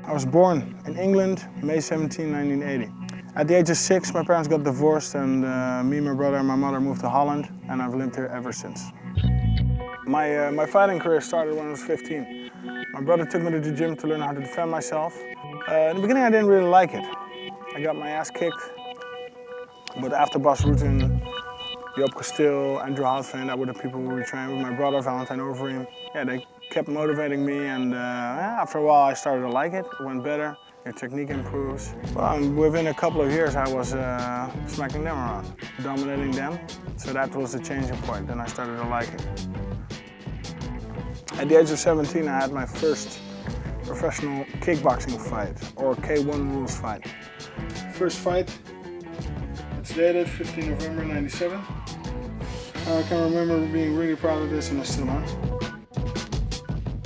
I was born in England, May 17, 1980. At the age of 6, my parents got divorced and me, my brother and my mother moved to Holland, and I've lived here ever since. My fighting career started when I was 15. My brother took me to the gym to learn how to defend myself. In the beginning I didn't really like it. I got my ass kicked, but after Bas Rutten, Joop Kasteel, Andrew Houtvein, that were the people who we trained with. My brother, Alistair Overeem. Yeah, they kept motivating me, and after a while I started to like it. It went better, your technique improves. Well, and within a couple of years I was smacking them around, dominating them. So that was the changing point, then I started to like it. At the age of 17 I had my first professional kickboxing fight, or K-1 rules fight. First fight, it's dated 15 November 97. I can remember being really proud of this, and I still am.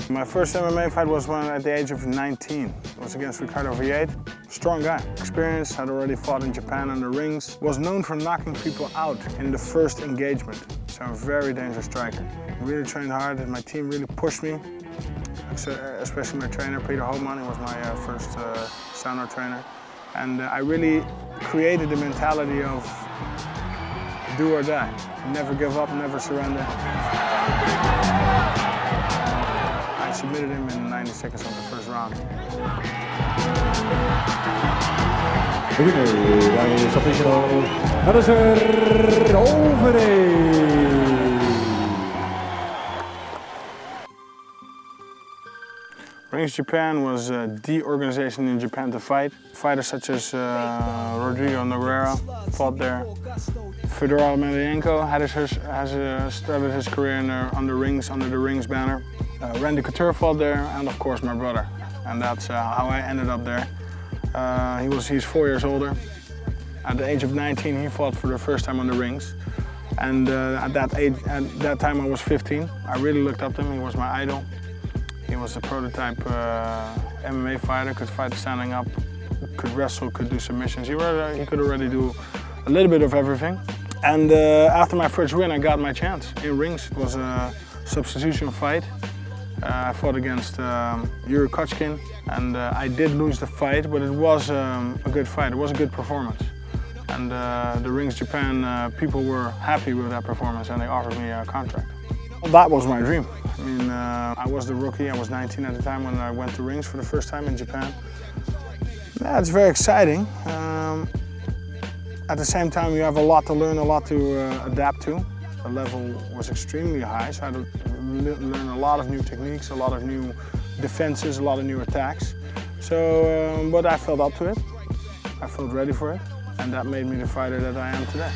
My first MMA fight was when at the age of 19. It was against Ricardo Viet. Strong guy, experienced, had already fought in Japan on the rings. Was known for knocking people out in the first engagement. So a very dangerous striker. Really trained hard, and my team really pushed me. Especially my trainer, Peter Holland, he was my first Sauno trainer. And I really created the mentality of do or die. Never give up, never surrender. I submitted him in 90 seconds of the first round. The winner is official Alistair Overeem. Rings Japan was the organization in Japan to fight. Fighters such as Rodrigo Nogueira fought there. Fedor Emelianenko has started his career under the rings banner. Randy Couture fought there, and of course my brother. And that's how I ended up there. He's 4 years older. At the age of 19, he fought for the first time on the rings. And at that time I was 15. I really looked up to him. He was my idol. He was a prototype M.M.A. fighter, could fight standing up, could wrestle, could do submissions. He could already do a little bit of everything. And after my first win, I got my chance in rings. It was a substitution fight. I fought against Yuri Kochkin, and I did lose the fight, but it was a good fight. It was a good performance. And the Rings Japan people were happy with that performance, and they offered me a contract. Well, that was my dream. I mean, I was the rookie. I was 19 at the time when I went to rings for the first time in Japan. Yeah, it's very exciting. At the same time, you have a lot to learn, a lot to adapt to. The level was extremely high, so I had to learn a lot of new techniques, a lot of new defenses, a lot of new attacks. So, but I felt up to it. I felt ready for it, and that made me the fighter that I am today.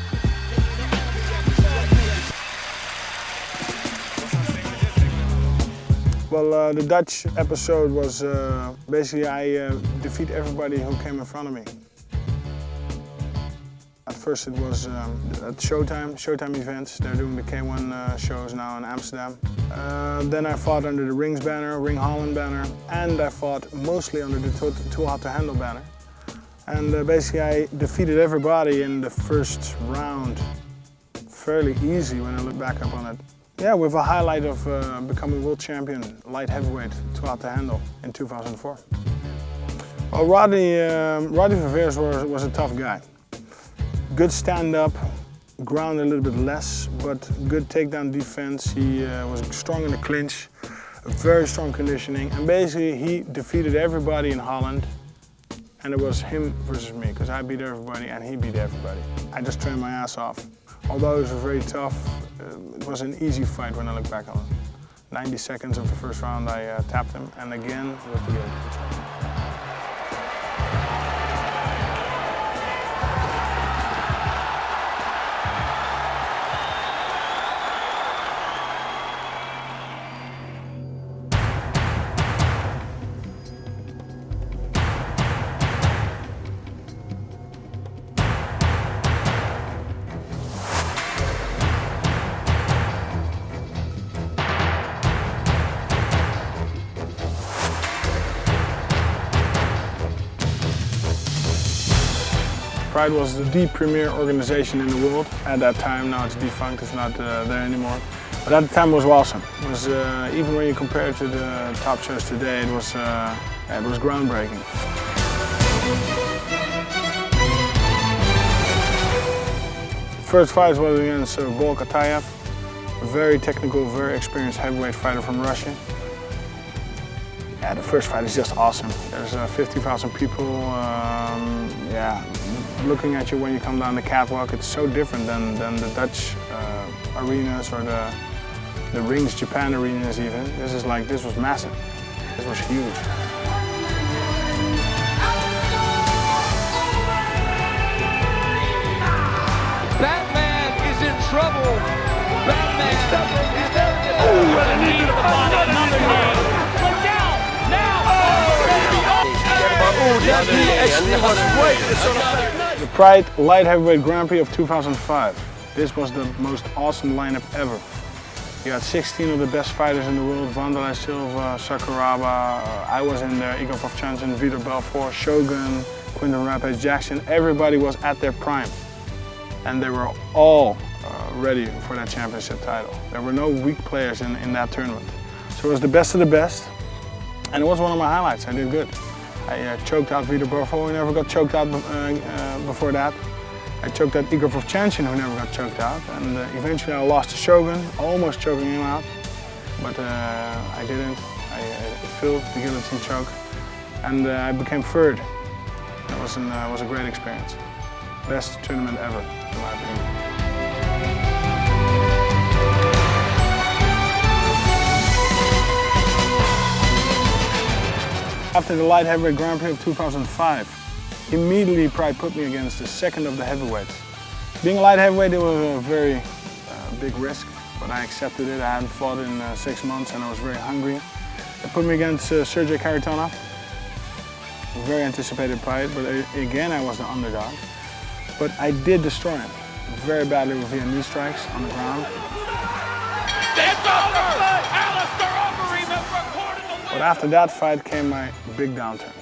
Well, the Dutch episode was basically I defeat everybody who came in front of me. At first it was at Showtime events. They're doing the K-1 shows now in Amsterdam. Then I fought under the Rings banner, Ring Holland banner, and I fought mostly under the Too Hot to Handle banner. And basically I defeated everybody in the first round fairly easy when I look back up on it. Yeah, with a highlight of becoming world champion light heavyweight Too Hot to Handle in 2004. Well, Roddy Verveers was a tough guy. Good stand-up, ground a little bit less, but good takedown defense. He was strong in the clinch, very strong conditioning, and basically he defeated everybody in Holland, and it was him versus me, because I beat everybody and he beat everybody. I just trained my ass off. Although it was very tough, it was an easy fight when I look back on it. 90 seconds of the first round I tapped him, and again with the guillotine. Pride was the premier organization in the world at that time. Now it's defunct, it's not there anymore. But at the time it was awesome. It was, even when you compare it to the top shows today, it was groundbreaking. First fight was against Volkatayev, a very technical, very experienced heavyweight fighter from Russia. Yeah, the first fight is just awesome. There's 50,000 people looking at you when you come down the catwalk. It's so different than the Dutch arenas or the rings, Japan arenas even. This was massive. This was huge. Batman is in trouble. Batman is there. Oh, and a knee to the body. Another knee. Look out! Now! Oh, that knee actually was great. The Pride Light Heavyweight Grand Prix of 2005. This was the most awesome lineup ever. You had 16 of the best fighters in the world: Wanderlei Silva, Sakuraba, I was in there, Igor Vovchanson, Vitor Belfort, Shogun, Quinton Rampage Jackson. Everybody was at their prime. And they were all ready for that championship title. There were no weak players in that tournament. So it was the best of the best, and it was one of my highlights. I did good. I choked out Vitor Belfort, who never got choked out before that. I choked out Igor Vovchanson, who never got choked out, and eventually I lost to Shogun, almost choking him out, but I didn't. I failed the guillotine choke, and I became third. That was a great experience. Best tournament ever, in my opinion. After the Light Heavyweight Grand Prix of 2005, immediately Pride put me against the second of the heavyweights. Being a light heavyweight, it was a very big risk, but I accepted it. I hadn't fought in 6 months and I was very hungry. They put me against Sergey Kharitonov. Very anticipated fight, but again I was the underdog. But I did destroy him very badly via knee strikes on the ground. It's over! Alistair Overeem has recorded the win! But after that fight came my big downturn.